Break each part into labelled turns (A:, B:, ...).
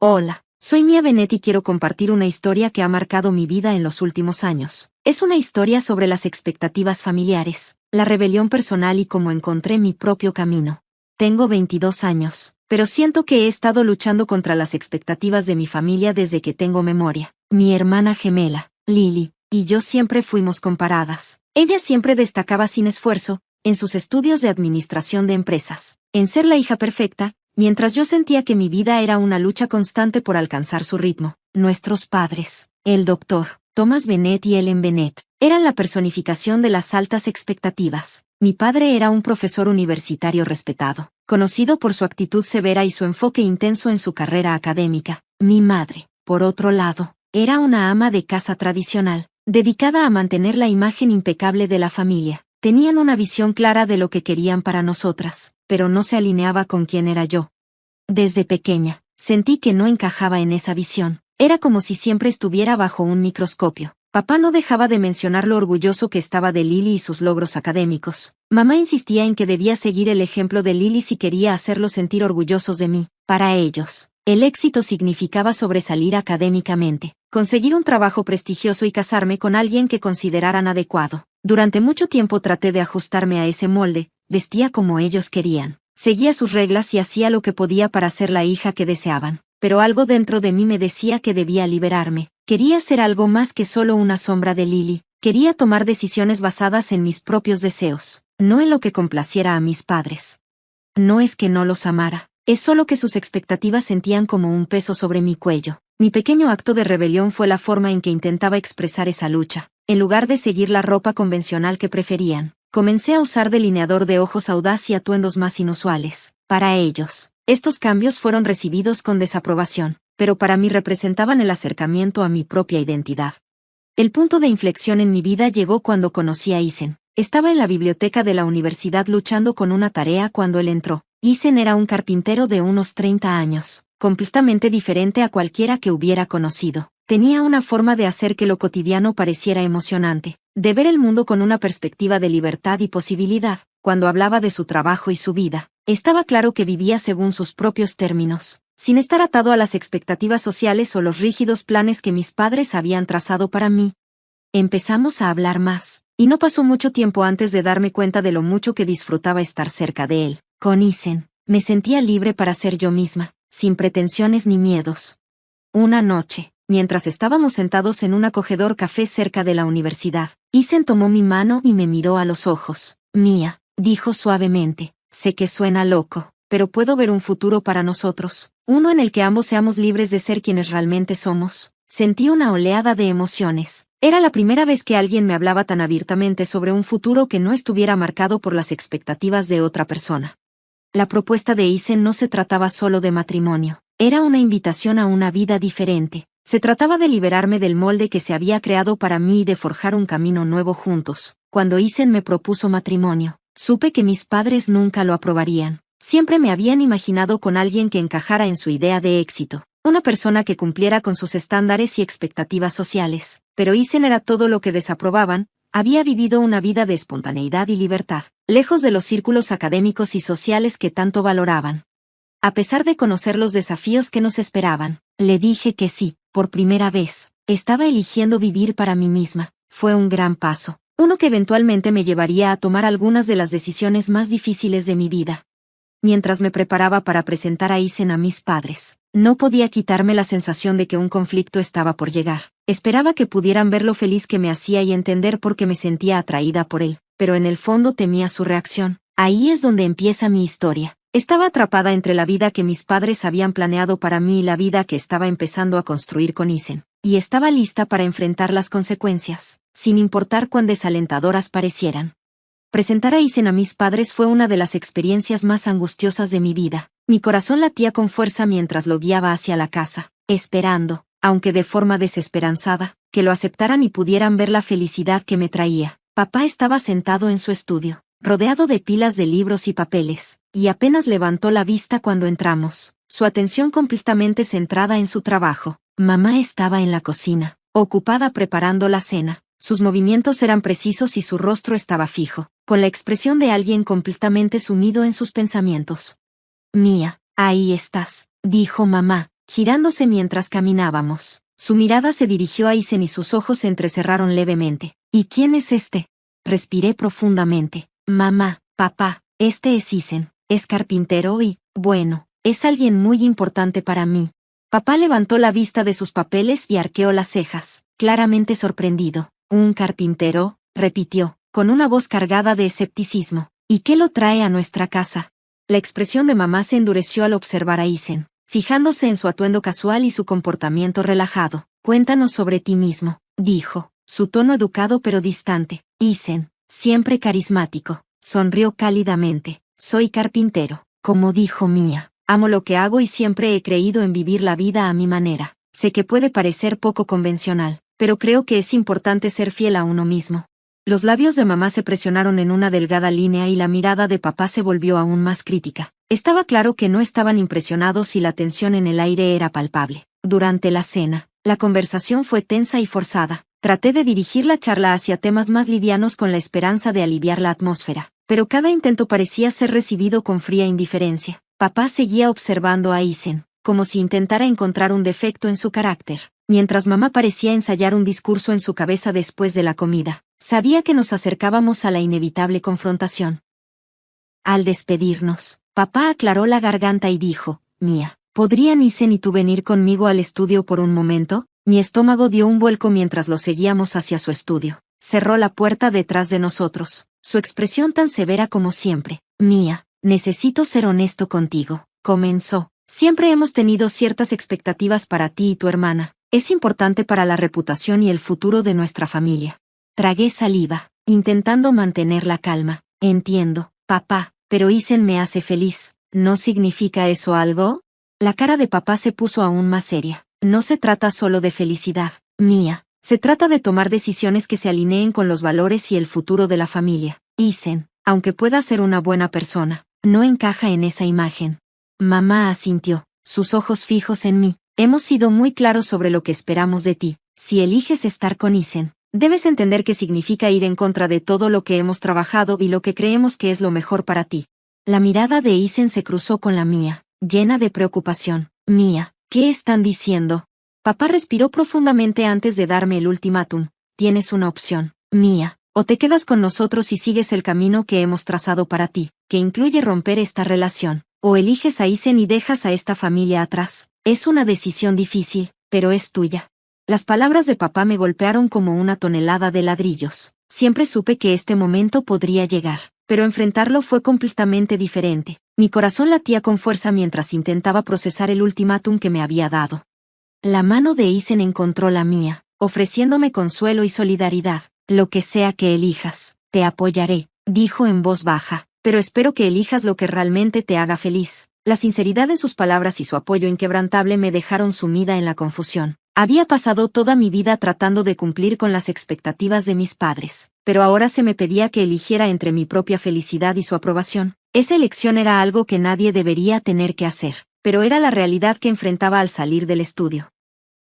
A: Hola, soy Mia Bennett y quiero compartir una historia que ha marcado mi vida en los últimos años. Es una historia sobre las expectativas familiares, la rebelión personal y cómo encontré mi propio camino. Tengo 22 años, pero siento que he estado luchando contra las expectativas de mi familia desde que tengo memoria. Mi hermana gemela, Lily, y yo siempre fuimos comparadas. Ella siempre destacaba sin esfuerzo, en sus estudios de administración de empresas, en ser la hija perfecta, mientras yo sentía que mi vida era una lucha constante por alcanzar su ritmo. Nuestros padres, el doctor Thomas Bennett y Ellen Bennett, eran la personificación de las altas expectativas. Mi padre era un profesor universitario respetado, conocido por su actitud severa y su enfoque intenso en su carrera académica. Mi madre, por otro lado, era una ama de casa tradicional, dedicada a mantener la imagen impecable de la familia. Tenían una visión clara de lo que querían para nosotras, pero no se alineaba con quién era yo. Desde pequeña, sentí que no encajaba en esa visión. Era como si siempre estuviera bajo un microscopio. Papá no dejaba de mencionar lo orgulloso que estaba de Lily y sus logros académicos. Mamá insistía en que debía seguir el ejemplo de Lily si quería hacerlos sentir orgullosos de mí. Para ellos, el éxito significaba sobresalir académicamente, conseguir un trabajo prestigioso y casarme con alguien que consideraran adecuado. Durante mucho tiempo traté de ajustarme a ese molde, vestía como ellos querían, seguía sus reglas y hacía lo que podía para ser la hija que deseaban. Pero algo dentro de mí me decía que debía liberarme. Quería ser algo más que solo una sombra de Lily. Quería tomar decisiones basadas en mis propios deseos, no en lo que complaciera a mis padres. No es que no los amara, es solo que sus expectativas sentían como un peso sobre mi cuello. Mi pequeño acto de rebelión fue la forma en que intentaba expresar esa lucha. En lugar de seguir la ropa convencional que preferían, comencé a usar delineador de ojos audaz y atuendos más inusuales. Para ellos, estos cambios fueron recibidos con desaprobación, pero para mí representaban el acercamiento a mi propia identidad. El punto de inflexión en mi vida llegó cuando conocí a Ethan. Estaba en la biblioteca de la universidad luchando con una tarea cuando él entró. Ethan era un carpintero de unos 30 años, completamente diferente a cualquiera que hubiera conocido. Tenía una forma de hacer que lo cotidiano pareciera emocionante, de ver el mundo con una perspectiva de libertad y posibilidad. Cuando hablaba de su trabajo y su vida, estaba claro que vivía según sus propios términos, sin estar atado a las expectativas sociales o los rígidos planes que mis padres habían trazado para mí. Empezamos a hablar más, y no pasó mucho tiempo antes de darme cuenta de lo mucho que disfrutaba estar cerca de él. Con Ethan, me sentía libre para ser yo misma, sin pretensiones ni miedos. Una noche, mientras estábamos sentados en un acogedor café cerca de la universidad, Ethan tomó mi mano y me miró a los ojos. Mia, dijo suavemente, sé que suena loco, pero puedo ver un futuro para nosotros, uno en el que ambos seamos libres de ser quienes realmente somos. Sentí una oleada de emociones. Era la primera vez que alguien me hablaba tan abiertamente sobre un futuro que no estuviera marcado por las expectativas de otra persona. La propuesta de Ethan no se trataba solo de matrimonio, era una invitación a una vida diferente. Se trataba de liberarme del molde que se había creado para mí y de forjar un camino nuevo juntos. Cuando Ethan me propuso matrimonio, supe que mis padres nunca lo aprobarían. Siempre me habían imaginado con alguien que encajara en su idea de éxito, una persona que cumpliera con sus estándares y expectativas sociales. Pero Ethan era todo lo que desaprobaban. Había vivido una vida de espontaneidad y libertad, lejos de los círculos académicos y sociales que tanto valoraban. A pesar de conocer los desafíos que nos esperaban, le dije que sí, por primera vez. Estaba eligiendo vivir para mí misma. Fue un gran paso, uno que eventualmente me llevaría a tomar algunas de las decisiones más difíciles de mi vida. Mientras me preparaba para presentar a Ethan a mis padres, no podía quitarme la sensación de que un conflicto estaba por llegar. Esperaba que pudieran ver lo feliz que me hacía y entender por qué me sentía atraída por él, pero en el fondo temía su reacción. Ahí es donde empieza mi historia. Estaba atrapada entre la vida que mis padres habían planeado para mí y la vida que estaba empezando a construir con Ethan, y estaba lista para enfrentar las consecuencias, sin importar cuán desalentadoras parecieran. Presentar a Ethan a mis padres fue una de las experiencias más angustiosas de mi vida. Mi corazón latía con fuerza mientras lo guiaba hacia la casa, esperando, aunque de forma desesperanzada, que lo aceptaran y pudieran ver la felicidad que me traía. Papá estaba sentado en su estudio, rodeado de pilas de libros y papeles, y apenas levantó la vista cuando entramos, su atención completamente centrada en su trabajo. Mamá estaba en la cocina, ocupada preparando la cena. Sus movimientos eran precisos y su rostro estaba fijo, con la expresión de alguien completamente sumido en sus pensamientos. Mia, ahí estás, dijo mamá, girándose mientras caminábamos. Su mirada se dirigió a Isen y sus ojos se entrecerraron levemente. ¿Y quién es este? Respiré profundamente. Mamá, papá, este es Isen. Es carpintero y, bueno, es alguien muy importante para mí. Papá levantó la vista de sus papeles y arqueó las cejas, claramente sorprendido. ¿Un carpintero?, repitió, con una voz cargada de escepticismo. ¿Y qué lo trae a nuestra casa? La expresión de mamá se endureció al observar a Isen, fijándose en su atuendo casual y su comportamiento relajado. Cuéntanos sobre ti mismo, dijo, su tono educado pero distante. Isen, siempre carismático, sonrió cálidamente. Soy carpintero. Como dijo Mia, amo lo que hago y siempre he creído en vivir la vida a mi manera. Sé que puede parecer poco convencional, pero creo que es importante ser fiel a uno mismo. Los labios de mamá se presionaron en una delgada línea y la mirada de papá se volvió aún más crítica. Estaba claro que no estaban impresionados y la tensión en el aire era palpable. Durante la cena, la conversación fue tensa y forzada. Traté de dirigir la charla hacia temas más livianos con la esperanza de aliviar la atmósfera, pero cada intento parecía ser recibido con fría indiferencia. Papá seguía observando a Isen, como si intentara encontrar un defecto en su carácter, mientras mamá parecía ensayar un discurso en su cabeza después de la comida. Sabía que nos acercábamos a la inevitable confrontación. Al despedirnos, papá aclaró la garganta y dijo, Mia, ¿podrían Isen y tú venir conmigo al estudio por un momento? Mi estómago dio un vuelco mientras lo seguíamos hacia su estudio. Cerró la puerta detrás de nosotros, su expresión tan severa como siempre. Mia, necesito ser honesto contigo, comenzó. Siempre hemos tenido ciertas expectativas para ti y tu hermana. Es importante para la reputación y el futuro de nuestra familia. Tragué saliva, intentando mantener la calma. Entiendo, papá, pero Isen me hace feliz. ¿No significa eso algo? La cara de papá se puso aún más seria. No se trata solo de felicidad, Mia. Se trata de tomar decisiones que se alineen con los valores y el futuro de la familia. Isen, aunque pueda ser una buena persona, no encaja en esa imagen. Mamá asintió, sus ojos fijos en mí. Hemos sido muy claros sobre lo que esperamos de ti. Si eliges estar con Isen, debes entender que significa ir en contra de todo lo que hemos trabajado y lo que creemos que es lo mejor para ti. La mirada de Isen se cruzó con la mía, llena de preocupación. Mia, ¿qué están diciendo? Papá respiró profundamente antes de darme el ultimátum. Tienes una opción, Mia, o te quedas con nosotros y sigues el camino que hemos trazado para ti, que incluye romper esta relación, o eliges a Isen y dejas a esta familia atrás. Es una decisión difícil, pero es tuya. Las palabras de papá me golpearon como una tonelada de ladrillos. Siempre supe que este momento podría llegar, pero enfrentarlo fue completamente diferente. Mi corazón latía con fuerza mientras intentaba procesar el ultimátum que me había dado. La mano de Isen encontró la mía, ofreciéndome consuelo y solidaridad. Lo que sea que elijas, te apoyaré, dijo en voz baja, pero espero que elijas lo que realmente te haga feliz. La sinceridad en sus palabras y su apoyo inquebrantable me dejaron sumida en la confusión. Había pasado toda mi vida tratando de cumplir con las expectativas de mis padres, pero ahora se me pedía que eligiera entre mi propia felicidad y su aprobación. Esa elección era algo que nadie debería tener que hacer, pero era la realidad que enfrentaba al salir del estudio.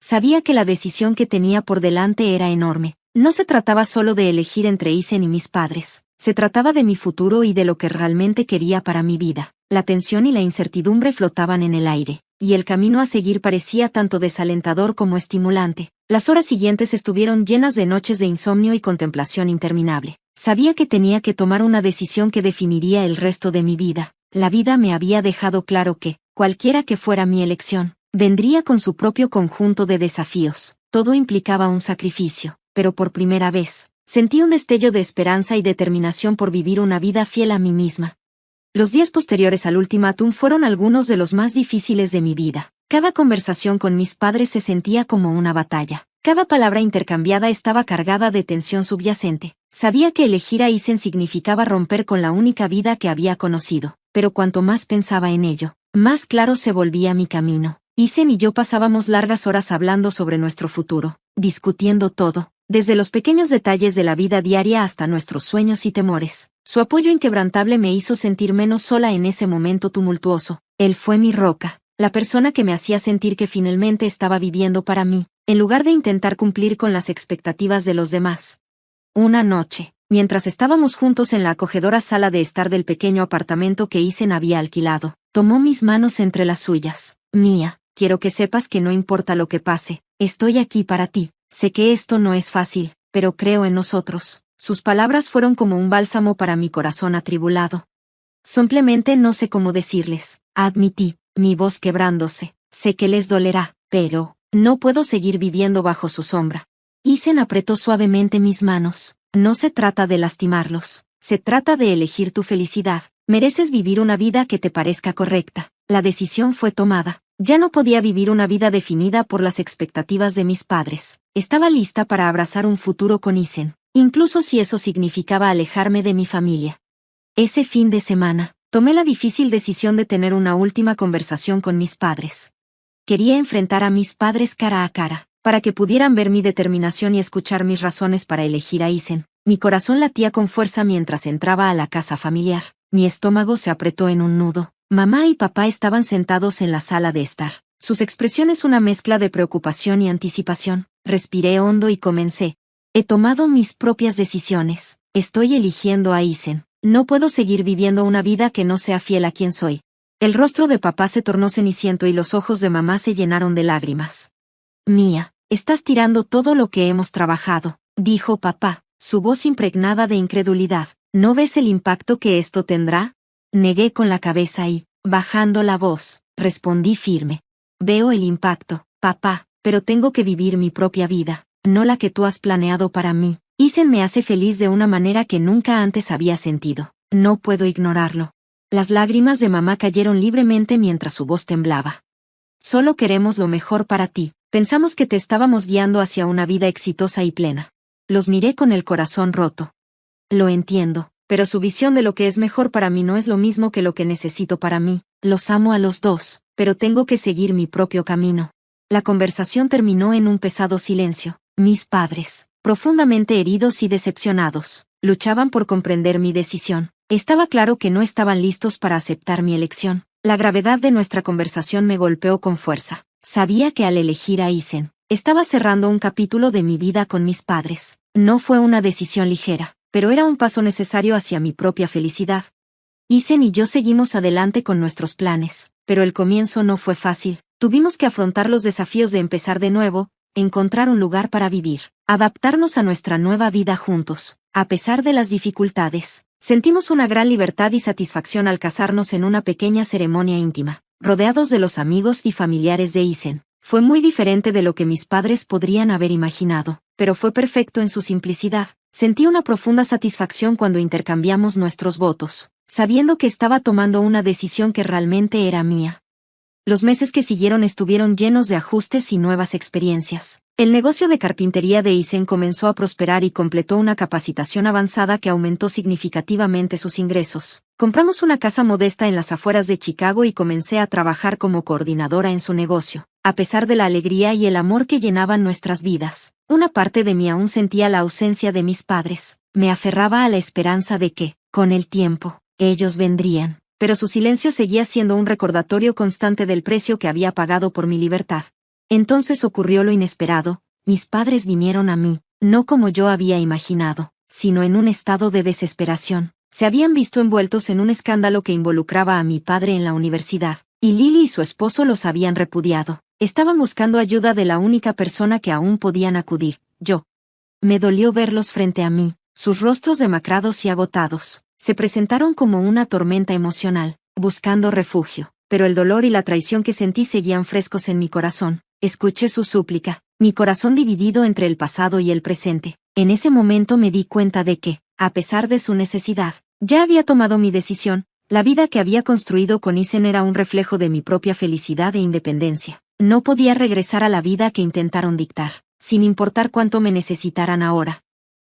A: Sabía que la decisión que tenía por delante era enorme. No se trataba solo de elegir entre Isen y mis padres, se trataba de mi futuro y de lo que realmente quería para mi vida. La tensión y la incertidumbre flotaban en el aire, y el camino a seguir parecía tanto desalentador como estimulante. Las horas siguientes estuvieron llenas de noches de insomnio y contemplación interminable. Sabía que tenía que tomar una decisión que definiría el resto de mi vida. La vida me había dejado claro que, cualquiera que fuera mi elección, vendría con su propio conjunto de desafíos. Todo implicaba un sacrificio, pero por primera vez, sentí un destello de esperanza y determinación por vivir una vida fiel a mí misma. Los días posteriores al ultimátum fueron algunos de los más difíciles de mi vida. Cada conversación con mis padres se sentía como una batalla. Cada palabra intercambiada estaba cargada de tensión subyacente. Sabía que elegir a Isen significaba romper con la única vida que había conocido, pero cuanto más pensaba en ello, más claro se volvía mi camino. Isen y yo pasábamos largas horas hablando sobre nuestro futuro, discutiendo todo, desde los pequeños detalles de la vida diaria hasta nuestros sueños y temores. Su apoyo inquebrantable me hizo sentir menos sola en ese momento tumultuoso. Él fue mi roca, la persona que me hacía sentir que finalmente estaba viviendo para mí, en lugar de intentar cumplir con las expectativas de los demás. Una noche, mientras estábamos juntos en la acogedora sala de estar del pequeño apartamento que Isen había alquilado, tomó mis manos entre las suyas. Mia, quiero que sepas que no importa lo que pase, estoy aquí para ti. Sé que esto no es fácil, pero creo en nosotros. Sus palabras fueron como un bálsamo para mi corazón atribulado. Simplemente no sé cómo decirles, admití, mi voz quebrándose. Sé que les dolerá, pero no puedo seguir viviendo bajo su sombra. Isen apretó suavemente mis manos. No se trata de lastimarlos, se trata de elegir tu felicidad. Mereces vivir una vida que te parezca correcta. La decisión fue tomada. Ya no podía vivir una vida definida por las expectativas de mis padres. Estaba lista para abrazar un futuro con Isen, incluso si eso significaba alejarme de mi familia. Ese fin de semana, tomé la difícil decisión de tener una última conversación con mis padres. Quería enfrentar a mis padres cara a cara, para que pudieran ver mi determinación y escuchar mis razones para elegir a Isen. Mi corazón latía con fuerza mientras entraba a la casa familiar. Mi estómago se apretó en un nudo. Mamá y papá estaban sentados en la sala de estar. Sus expresiones una mezcla de preocupación y anticipación. Respiré hondo y comencé. He tomado mis propias decisiones. Estoy eligiendo a Isen. No puedo seguir viviendo una vida que no sea fiel a quien soy. El rostro de papá se tornó ceniciento y los ojos de mamá se llenaron de lágrimas. Mía, estás tirando todo lo que hemos trabajado, dijo papá, su voz impregnada de incredulidad. ¿No ves el impacto que esto tendrá? Negué con la cabeza y, bajando la voz, respondí firme. Veo el impacto, papá, pero tengo que vivir mi propia vida, no la que tú has planeado para mí. Isen me hace feliz de una manera que nunca antes había sentido. No puedo ignorarlo. Las lágrimas de mamá cayeron libremente mientras su voz temblaba. Solo queremos lo mejor para ti. Pensamos que te estábamos guiando hacia una vida exitosa y plena. Los miré con el corazón roto. Lo entiendo, pero su visión de lo que es mejor para mí no es lo mismo que lo que necesito para mí. Los amo a los dos, pero tengo que seguir mi propio camino. La conversación terminó en un pesado silencio. Mis padres, profundamente heridos y decepcionados, luchaban por comprender mi decisión. Estaba claro que no estaban listos para aceptar mi elección. La gravedad de nuestra conversación me golpeó con fuerza. Sabía que al elegir a Isen, estaba cerrando un capítulo de mi vida con mis padres. No fue una decisión ligera, pero era un paso necesario hacia mi propia felicidad. Isen y yo seguimos adelante con nuestros planes, pero el comienzo no fue fácil. Tuvimos que afrontar los desafíos de empezar de nuevo, encontrar un lugar para vivir, adaptarnos a nuestra nueva vida juntos. A pesar de las dificultades, sentimos una gran libertad y satisfacción al casarnos en una pequeña ceremonia íntima, rodeados de los amigos y familiares de Isen. Fue muy diferente de lo que mis padres podrían haber imaginado, pero fue perfecto en su simplicidad. Sentí una profunda satisfacción cuando intercambiamos nuestros votos, sabiendo que estaba tomando una decisión que realmente era mía. Los meses que siguieron estuvieron llenos de ajustes y nuevas experiencias. El negocio de carpintería de Isen comenzó a prosperar y completó una capacitación avanzada que aumentó significativamente sus ingresos. Compramos una casa modesta en las afueras de Chicago y comencé a trabajar como coordinadora en su negocio. A pesar de la alegría y el amor que llenaban nuestras vidas, una parte de mí aún sentía la ausencia de mis padres. Me aferraba a la esperanza de que, con el tiempo, ellos vendrían. Pero su silencio seguía siendo un recordatorio constante del precio que había pagado por mi libertad. Entonces ocurrió lo inesperado, mis padres vinieron a mí, no como yo había imaginado, sino en un estado de desesperación. Se habían visto envueltos en un escándalo que involucraba a mi padre en la universidad, y Lily y su esposo los habían repudiado. Estaban buscando ayuda de la única persona que aún podían acudir, yo. Me dolió verlos frente a mí, sus rostros demacrados y agotados. Se presentaron como una tormenta emocional, buscando refugio, pero el dolor y la traición que sentí seguían frescos en mi corazón. Escuché su súplica, mi corazón dividido entre el pasado y el presente. En ese momento me di cuenta de que, a pesar de su necesidad, ya había tomado mi decisión. La vida que había construido con Isen era un reflejo de mi propia felicidad e independencia. No podía regresar a la vida que intentaron dictar, sin importar cuánto me necesitaran ahora.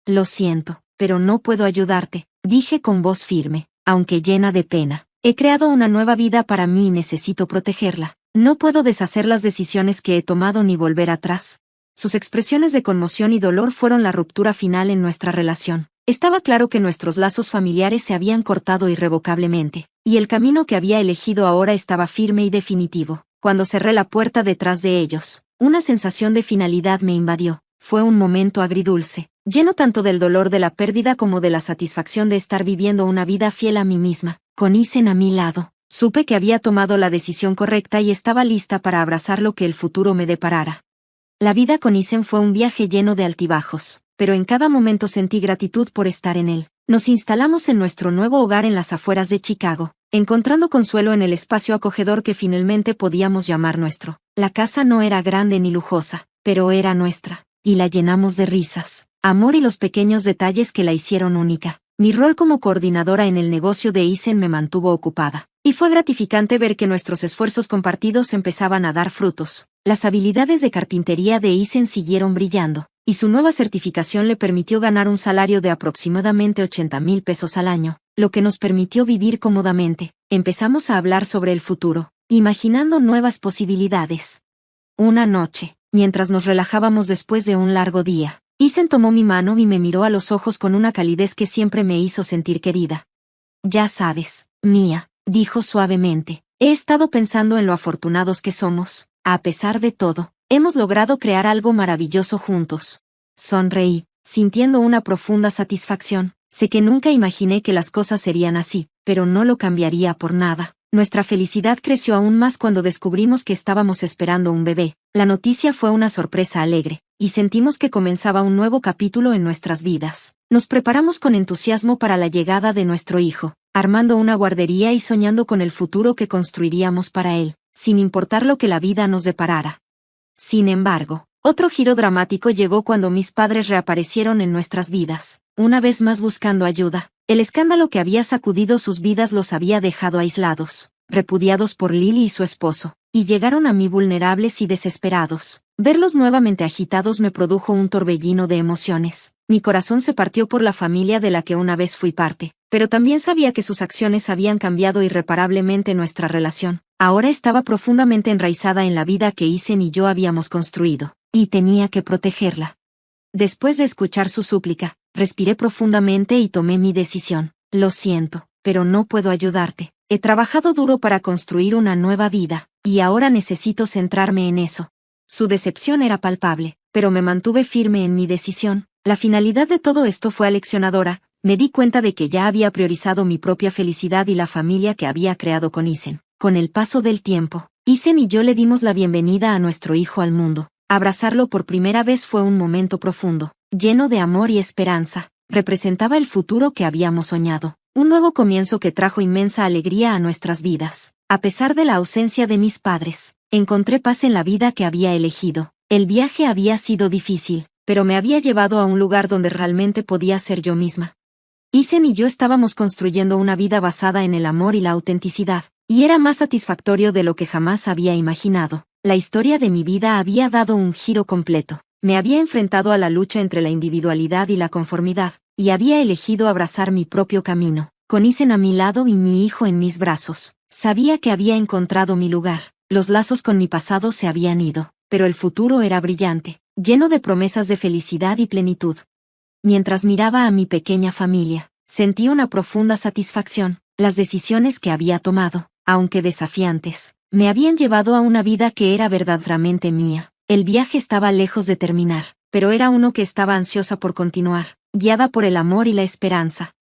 A: Lo siento, pero no puedo ayudarte, dije con voz firme, aunque llena de pena. He creado una nueva vida para mí y necesito protegerla. No puedo deshacer las decisiones que he tomado ni volver atrás. Sus expresiones de conmoción y dolor fueron la ruptura final en nuestra relación. Estaba claro que nuestros lazos familiares se habían cortado irrevocablemente, y el camino que había elegido ahora estaba firme y definitivo. Cuando cerré la puerta detrás de ellos, una sensación de finalidad me invadió. Fue un momento agridulce, lleno tanto del dolor de la pérdida como de la satisfacción de estar viviendo una vida fiel a mí misma, con Isen a mi lado. Supe que había tomado la decisión correcta y estaba lista para abrazar lo que el futuro me deparara. La vida con Isen fue un viaje lleno de altibajos, pero en cada momento sentí gratitud por estar en él. Nos instalamos en nuestro nuevo hogar en las afueras de Chicago, encontrando consuelo en el espacio acogedor que finalmente podíamos llamar nuestro. La casa no era grande ni lujosa, pero era nuestra, y la llenamos de risas, amor y los pequeños detalles que la hicieron única. Mi rol como coordinadora en el negocio de Isen me mantuvo ocupada, y fue gratificante ver que nuestros esfuerzos compartidos empezaban a dar frutos. Las habilidades de carpintería de Isen siguieron brillando, y su nueva certificación le permitió ganar un salario de aproximadamente 80,000 pesos al año, lo que nos permitió vivir cómodamente. Empezamos a hablar sobre el futuro, imaginando nuevas posibilidades. Una noche, mientras nos relajábamos después de un largo día, Isen tomó mi mano y me miró a los ojos con una calidez que siempre me hizo sentir querida. Ya sabes, Mía, dijo suavemente, he estado pensando en lo afortunados que somos. A pesar de todo, hemos logrado crear algo maravilloso juntos. Sonreí, sintiendo una profunda satisfacción. Sé que nunca imaginé que las cosas serían así, pero no lo cambiaría por nada. Nuestra felicidad creció aún más cuando descubrimos que estábamos esperando un bebé. La noticia fue una sorpresa alegre, y sentimos que comenzaba un nuevo capítulo en nuestras vidas. Nos preparamos con entusiasmo para la llegada de nuestro hijo, armando una guardería y soñando con el futuro que construiríamos para él, sin importar lo que la vida nos deparara. Sin embargo, otro giro dramático llegó cuando mis padres reaparecieron en nuestras vidas, una vez más buscando ayuda. El escándalo que había sacudido sus vidas los había dejado aislados, repudiados por Lily y su esposo, y llegaron a mí vulnerables y desesperados. Verlos nuevamente agitados me produjo un torbellino de emociones. Mi corazón se partió por la familia de la que una vez fui parte, pero también sabía que sus acciones habían cambiado irreparablemente nuestra relación. Ahora estaba profundamente enraizada en la vida que Isen y yo habíamos construido, y tenía que protegerla. Después de escuchar su súplica, respiré profundamente y tomé mi decisión. Lo siento, pero no puedo ayudarte. He trabajado duro para construir una nueva vida, y ahora necesito centrarme en eso. Su decepción era palpable, pero me mantuve firme en mi decisión. La finalidad de todo esto fue aleccionadora. Me di cuenta de que ya había priorizado mi propia felicidad y la familia que había creado con Isen. Con el paso del tiempo, Isen y yo le dimos la bienvenida a nuestro hijo al mundo. Abrazarlo por primera vez fue un momento profundo, lleno de amor y esperanza. Representaba el futuro que habíamos soñado, un nuevo comienzo que trajo inmensa alegría a nuestras vidas. A pesar de la ausencia de mis padres, encontré paz en la vida que había elegido. El viaje había sido difícil, pero me había llevado a un lugar donde realmente podía ser yo misma. Isen y yo estábamos construyendo una vida basada en el amor y la autenticidad, y era más satisfactorio de lo que jamás había imaginado. La historia de mi vida había dado un giro completo. Me había enfrentado a la lucha entre la individualidad y la conformidad, y había elegido abrazar mi propio camino. Con Isen a mi lado y mi hijo en mis brazos, sabía que había encontrado mi lugar. Los lazos con mi pasado se habían ido, pero el futuro era brillante, lleno de promesas de felicidad y plenitud. Mientras miraba a mi pequeña familia, sentí una profunda satisfacción. Las decisiones que había tomado, aunque desafiantes, me habían llevado a una vida que era verdaderamente mía. El viaje estaba lejos de terminar, pero era uno que estaba ansiosa por continuar, guiada por el amor y la esperanza.